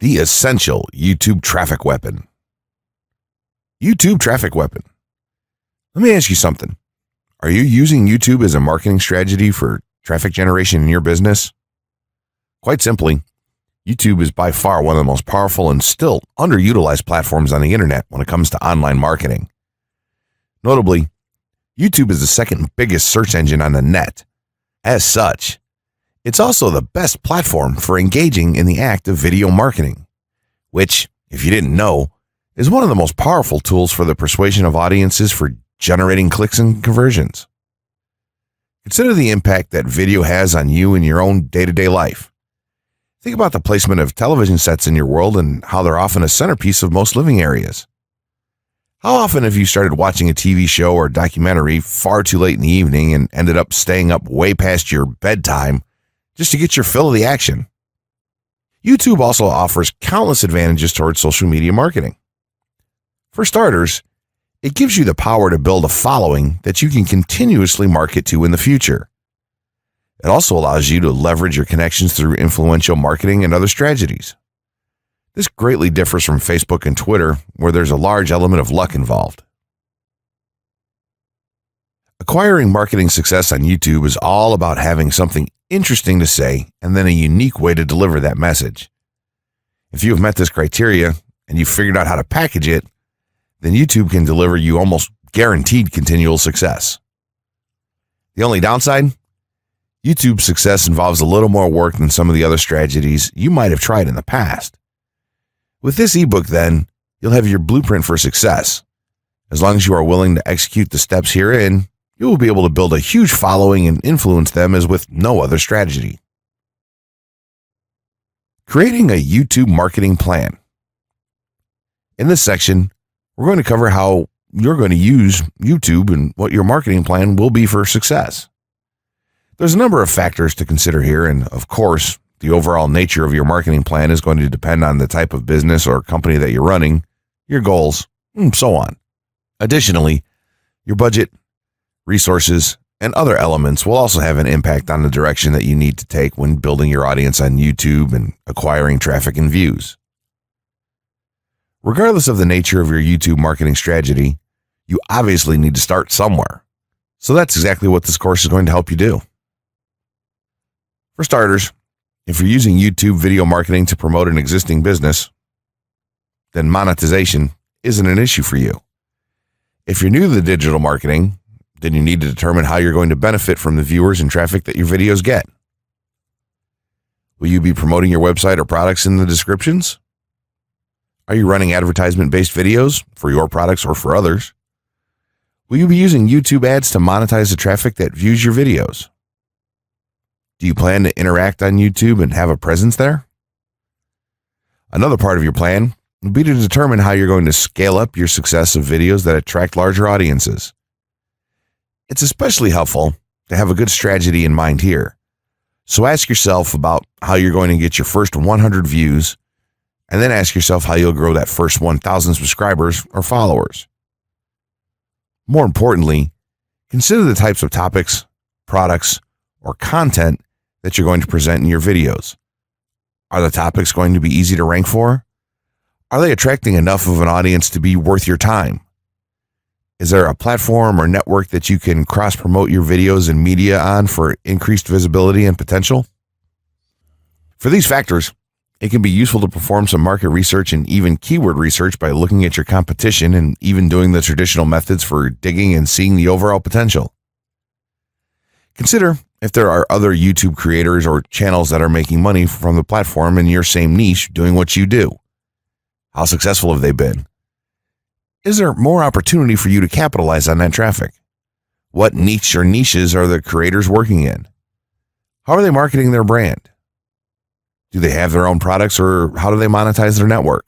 The essential YouTube traffic weapon. YouTube traffic weapon. Let me ask you something. Are you using YouTube as a marketing strategy for traffic generation in your business? Quite simply, YouTube is by far one of the most powerful and still underutilized platforms on the internet when it comes to online marketing. Notably, YouTube is the second biggest search engine on the net. As such, it's also the best platform for engaging in the act of video marketing, which, if you didn't know, is one of the most powerful tools for the persuasion of audiences for generating clicks and conversions. Consider the impact that video has on you in your own day-to-day life. Think about the placement of television sets in your world and how they're often a centerpiece of most living areas. How often have you started watching a TV show or documentary far too late in the evening and ended up staying up way past your bedtime just to get your fill of the action? YouTube also offers countless advantages towards social media marketing. For starters, it gives you the power to build a following that you can continuously market to in the future. It also allows you to leverage your connections through influential marketing and other strategies. This greatly differs from Facebook and Twitter, where there's a large element of luck involved. Acquiring marketing success on YouTube is all about having something interesting to say and then a unique way to deliver that message. If you have met this criteria and you've figured out how to package it, then YouTube can deliver you almost guaranteed continual success. The only downside? YouTube's success involves a little more work than some of the other strategies you might have tried in the past. With this ebook, then, you'll have your blueprint for success. As long as you are willing to execute the steps herein, you will be able to build a huge following and influence them as with no other strategy. Creating a YouTube marketing plan. In this section, we're going to cover how you're going to use YouTube and what your marketing plan will be for success. There's a number of factors to consider here, and of course, the overall nature of your marketing plan is going to depend on the type of business or company that you're running, your goals, and so on. Additionally, your budget, resources, and other elements will also have an impact on the direction that you need to take when building your audience on YouTube and acquiring traffic and views. Regardless of the nature of your YouTube marketing strategy, you obviously need to start somewhere. So that's exactly what this course is going to help you do. For starters, if you're using YouTube video marketing to promote an existing business, then monetization isn't an issue for you. If you're new to the digital marketing, then you need to determine how you're going to benefit from the viewers and traffic that your videos get. Will you be promoting your website or products in the descriptions? Are you running advertisement-based videos for your products or for others? Will you be using YouTube ads to monetize the traffic that views your videos? Do you plan to interact on YouTube and have a presence there? Another part of your plan will be to determine how you're going to scale up your success of videos that attract larger audiences. It's especially helpful to have a good strategy in mind here. So ask yourself about how you're going to get your first 100 views, and then ask yourself how you'll grow that first 1,000 subscribers or followers. More importantly, consider the types of topics, products, or content that you're going to present in your videos. Are the topics going to be easy to rank for? Are they attracting enough of an audience to be worth your time? Is there a platform or network that you can cross-promote your videos and media on for increased visibility and potential? For these factors, it can be useful to perform some market research and even keyword research by looking at your competition and even doing the traditional methods for digging and seeing the overall potential. Consider if there are other YouTube creators or channels that are making money from the platform in your same niche doing what you do. How successful have they been? Is there more opportunity for you to capitalize on that traffic? What niche or niches are the creators working in? How are they marketing their brand? Do they have their own products, or how do they monetize their network?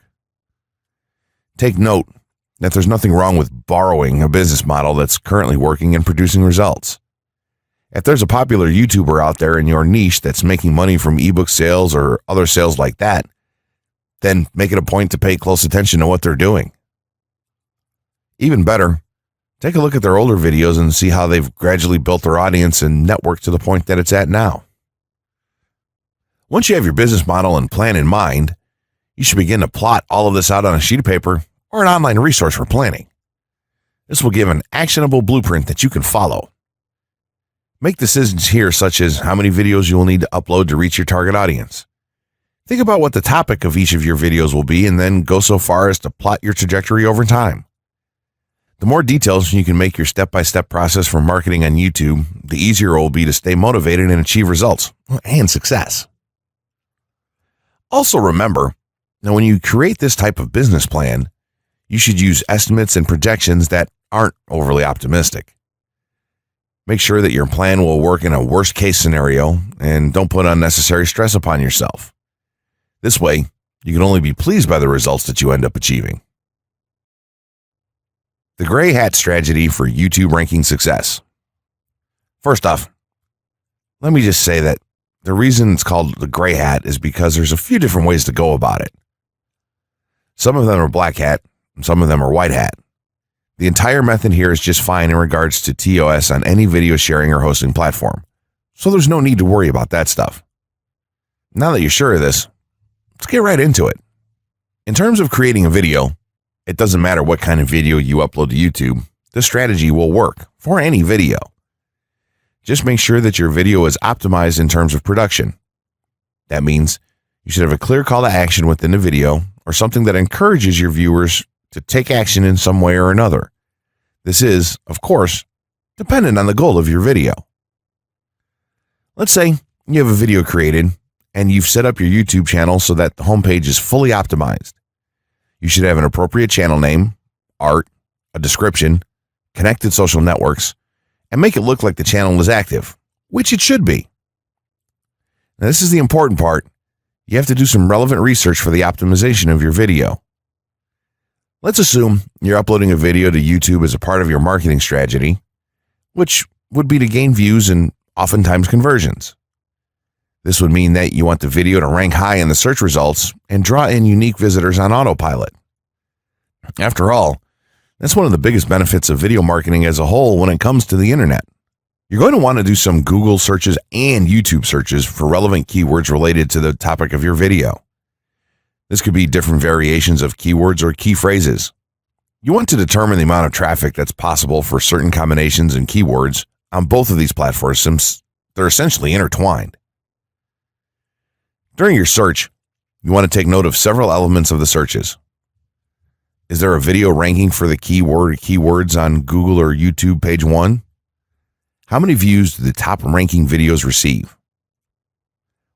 Take note that there's nothing wrong with borrowing a business model that's currently working and producing results. If there's a popular YouTuber out there in your niche that's making money from ebook sales or other sales like that, then make it a point to pay close attention to what they're doing. Even better, take a look at their older videos and see how they've gradually built their audience and network to the point that it's at now. Once you have your business model and plan in mind, You should begin to plot all of this out on a sheet of paper or an online resource for planning. This will give an actionable blueprint that you can follow. Make decisions here, such as how many videos you will need to upload to reach your target audience. Think about what the topic of each of your videos will be, and then go so far as to plot your trajectory over time. The more details you can make your step-by-step process for marketing on YouTube, the easier it will be to stay motivated and achieve results and success. Also remember, now when you create this type of business plan, you should use estimates and projections that aren't overly optimistic. Make sure that your plan will work in a worst-case scenario and don't put unnecessary stress upon yourself. This way, you can only be pleased by the results that you end up achieving. The gray hat strategy for YouTube ranking success. First off, let me just say that the reason it's called the gray hat is because there's a few different ways to go about it. Some of them are black hat, and some of them are white hat. The entire method here is just fine in regards to TOS on any video sharing or hosting platform, so there's no need to worry about that stuff. Now that you're sure of this, let's get right into it. In terms of creating a video, it doesn't matter what kind of video you upload to YouTube, this strategy will work for any video. Just make sure that your video is optimized in terms of production. That means you should have a clear call to action within the video or something that encourages your viewers to take action in some way or another. This is, of course, dependent on the goal of your video. Let's say you have a video created and you've set up your YouTube channel so that the homepage is fully optimized. You should have an appropriate channel name, art, a description, connected social networks, and make it look like the channel is active, which it should be. Now, this is the important part. You have to do some relevant research for the optimization of your video. Let's assume you're uploading a video to YouTube as a part of your marketing strategy, which would be to gain views and oftentimes conversions. This would mean that you want the video to rank high in the search results and draw in unique visitors on autopilot. After all, that's one of the biggest benefits of video marketing as a whole when it comes to the internet. You're going to want to do some Google searches and YouTube searches for relevant keywords related to the topic of your video. This could be different variations of keywords or key phrases. You want to determine the amount of traffic that's possible for certain combinations and keywords on both of these platforms since they're essentially intertwined. During your search, you want to take note of several elements of the searches. Is there a video ranking for the keyword or keywords on Google or YouTube page 1? How many views do the top ranking videos receive?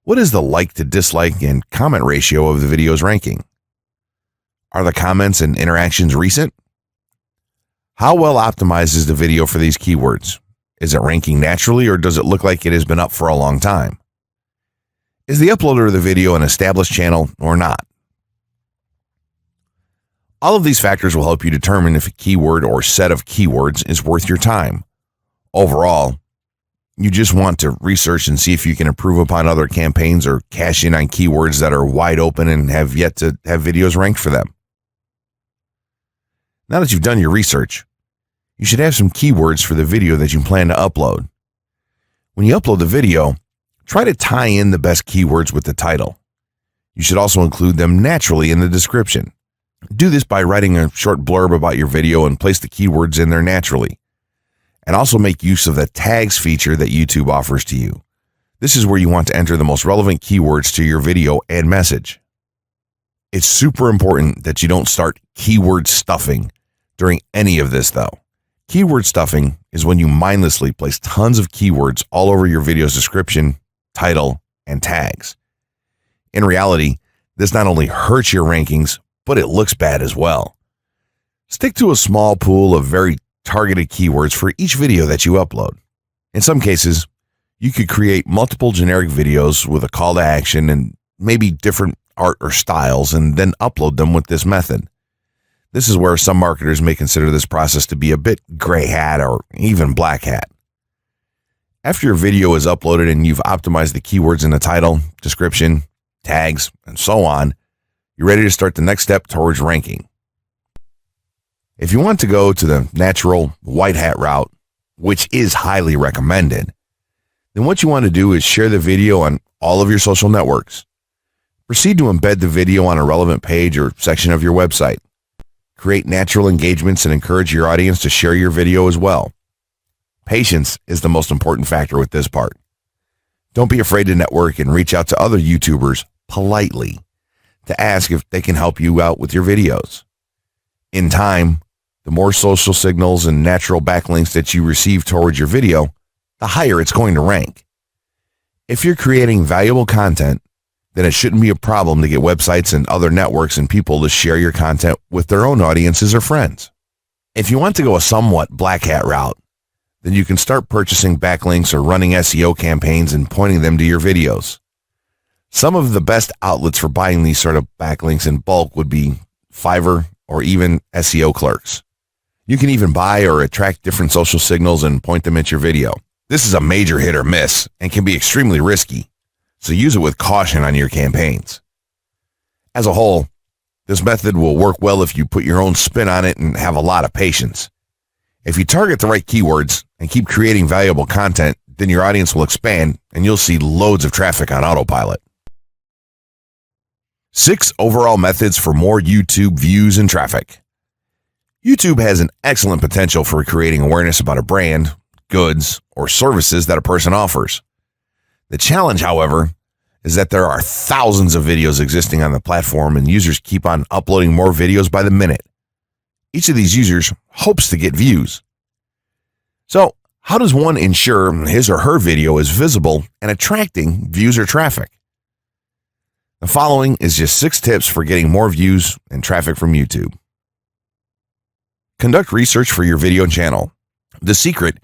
What is the like to dislike and comment ratio of the video's ranking? Are the comments and interactions recent? How well optimized is the video for these keywords? Is it ranking naturally or does it look like it has been up for a long time? Is the uploader of the video an established channel or not? All of these factors will help you determine if a keyword or set of keywords is worth your time. Overall, you just want to research and see if you can improve upon other campaigns or cash in on keywords that are wide open and have yet to have videos ranked for them. Now that you've done your research, you should have some keywords for the video that you plan to upload. When you upload the video, try to tie in the best keywords with the title. You should also include them naturally in the description. Do this by writing a short blurb about your video and place the keywords in there naturally. And also make use of the tags feature that YouTube offers to you. This is where you want to enter the most relevant keywords to your video and message. It's super important that you don't start keyword stuffing during any of this though. Keyword stuffing is when you mindlessly place tons of keywords all over your video's description, title, and tags. In reality, this not only hurts your rankings, but it looks bad as well. Stick to a small pool of very targeted keywords for each video that you upload. In some cases, you could create multiple generic videos with a call to action and maybe different art or styles and then upload them with this method. This is where some marketers may consider this process to be a bit gray hat or even black hat. After your video is uploaded and you've optimized the keywords in the title, description, tags, and so on, you're ready to start the next step towards ranking. If you want to go to the natural white hat route, which is highly recommended, then what you want to do is share the video on all of your social networks. Proceed to embed the video on a relevant page or section of your website. Create natural engagements and encourage your audience to share your video as well. Patience is the most important factor with this part. Don't be afraid to network and reach out to other YouTubers politely to ask if they can help you out with your videos. In time, the more social signals and natural backlinks that you receive towards your video, the higher it's going to rank. If you're creating valuable content, then it shouldn't be a problem to get websites and other networks and people to share your content with their own audiences or friends. If you want to go a somewhat black hat route, then you can start purchasing backlinks or running SEO campaigns and pointing them to your videos. Some of the best outlets for buying these sort of backlinks in bulk would be Fiverr or even SEO clerks. You can even buy or attract different social signals and point them at your video. This is a major hit or miss and can be extremely risky, so use it with caution on your campaigns. As a whole, this method will work well if you put your own spin on it and have a lot of patience. If you target the right keywords and keep creating valuable content, then your audience will expand and you'll see loads of traffic on autopilot. 6 overall methods for more YouTube views and traffic. YouTube has an excellent potential for creating awareness about a brand, goods, or services that a person offers. The challenge, however, is that there are thousands of videos existing on the platform and users keep on uploading more videos by the minute. Each of these users hopes to get views. So, how does one ensure his or her video is visible and attracting views or traffic? The following is just 6 tips for getting more views and traffic from YouTube. Conduct research for your video channel. The secret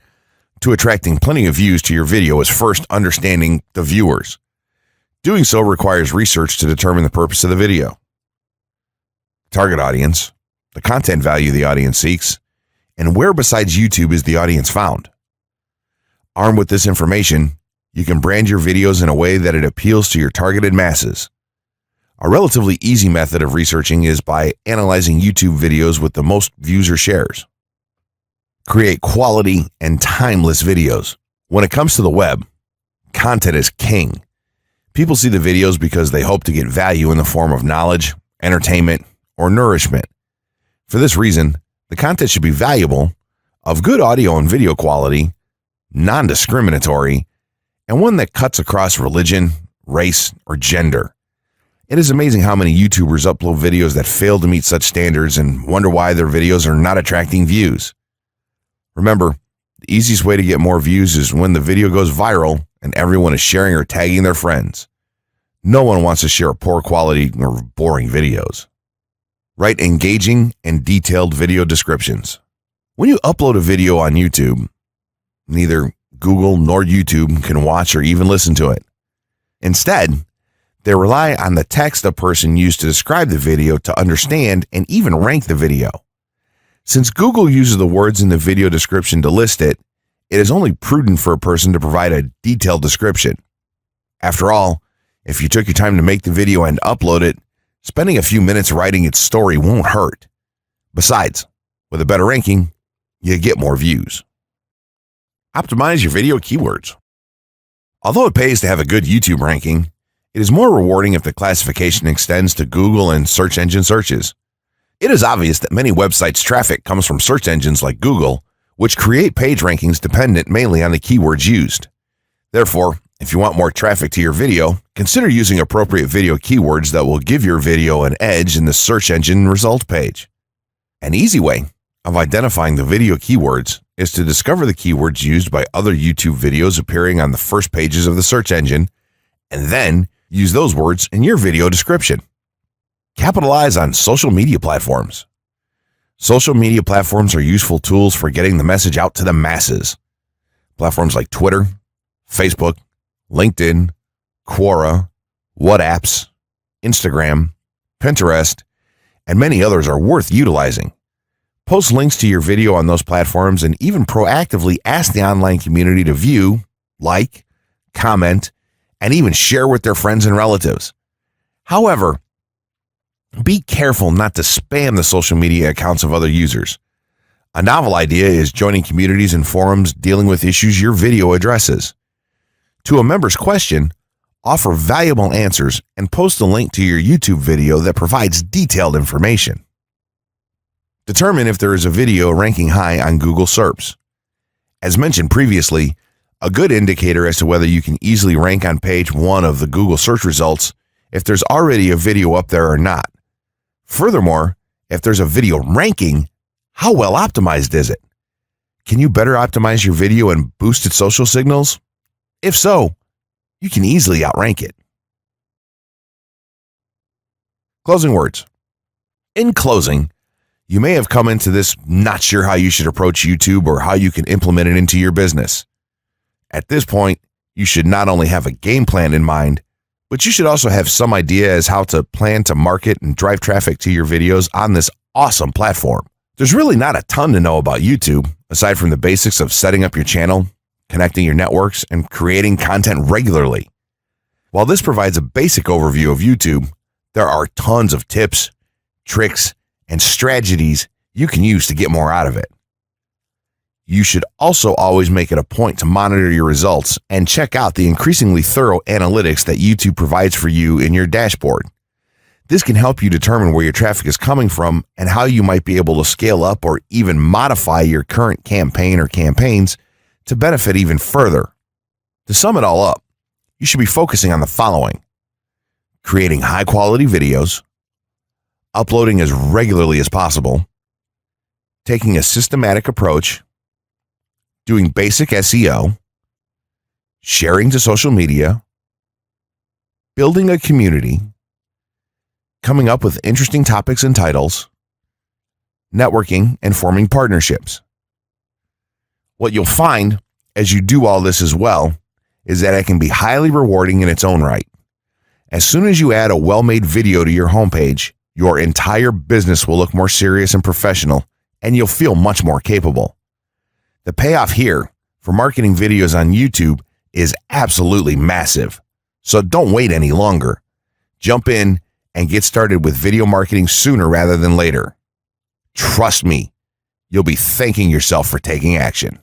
to attracting plenty of views to your video is first understanding the viewers. Doing so requires research to determine the purpose of the video, target audience, the content value the audience seeks, and where besides YouTube is the audience found. Armed with this information, you can brand your videos in a way that it appeals to your targeted masses. A relatively easy method of researching is by analyzing YouTube videos with the most views or shares. Create quality and timeless videos. When it comes to the web, content is king. People see the videos because they hope to get value in the form of knowledge, entertainment, or nourishment. For this reason, the content should be valuable, of good audio and video quality, non-discriminatory, and one that cuts across religion, race, or gender. It is amazing how many YouTubers upload videos that fail to meet such standards and wonder why their videos are not attracting views. Remember, the easiest way to get more views is when the video goes viral and everyone is sharing or tagging their friends. No one wants to share poor quality or boring videos. Write engaging and detailed video descriptions. When you upload a video on YouTube, neither Google nor YouTube can watch or even listen to it. Instead, they rely on the text a person used to describe the video to understand and even rank the video. Since Google uses the words in the video description to list it, it is only prudent for a person to provide a detailed description. After all, if you took your time to make the video and upload it, spending a few minutes writing its story won't hurt. Besides, with a better ranking, you get more views. Optimize your video keywords. Although it pays to have a good YouTube ranking, it is more rewarding if the classification extends to Google and search engine searches. It is obvious that many websites' traffic comes from search engines like Google, which create page rankings dependent mainly on the keywords used. Therefore, if you want more traffic to your video, consider using appropriate video keywords that will give your video an edge in the search engine result page. An easy way of identifying the video keywords is to discover the keywords used by other YouTube videos appearing on the first pages of the search engine, and then use those words in your video description. Capitalize on social media platforms. Social media platforms are useful tools for getting the message out to the masses. Platforms like Twitter, Facebook, LinkedIn, Quora, WhatsApp, Instagram, Pinterest, and many others are worth utilizing. Post links to your video on those platforms and even proactively ask the online community to view, like, comment, and even share with their friends and relatives. However, be careful not to spam the social media accounts of other users. A novel idea is joining communities and forums dealing with issues your video addresses. To a member's question, offer valuable answers, and post a link to your YouTube video that provides detailed information. Determine if there is a video ranking high on Google SERPs. As mentioned previously, a good indicator as to whether you can easily rank on page 1 of the Google search results if there's already a video up there or not. Furthermore, if there's a video ranking, how well optimized is it? Can you better optimize your video and boost its social signals? If so, you can easily outrank it. Closing words. In closing, you may have come into this not sure how you should approach YouTube or how you can implement it into your business. At this point, you should not only have a game plan in mind, but you should also have some idea as how to plan to market and drive traffic to your videos on this awesome platform. There's really not a ton to know about YouTube, aside from the basics of setting up your channel, connecting your networks, and creating content regularly. While this provides a basic overview of YouTube, there are tons of tips, tricks, and strategies you can use to get more out of it. You should also always make it a point to monitor your results and check out the increasingly thorough analytics that YouTube provides for you in your dashboard. This can help you determine where your traffic is coming from and how you might be able to scale up or even modify your current campaign or campaigns to benefit even further. To sum it all up, you should be focusing on the following: creating high-quality videos, uploading as regularly as possible, taking a systematic approach, doing basic SEO, sharing to social media, building a community, coming up with interesting topics and titles, networking, and forming partnerships. What you'll find as you do all this as well is that it can be highly rewarding in its own right. As soon as you add a well-made video to your homepage, your entire business will look more serious and professional, and you'll feel much more capable. The payoff here for marketing videos on YouTube is absolutely massive. So don't wait any longer. Jump in and get started with video marketing sooner rather than later. Trust me, you'll be thanking yourself for taking action.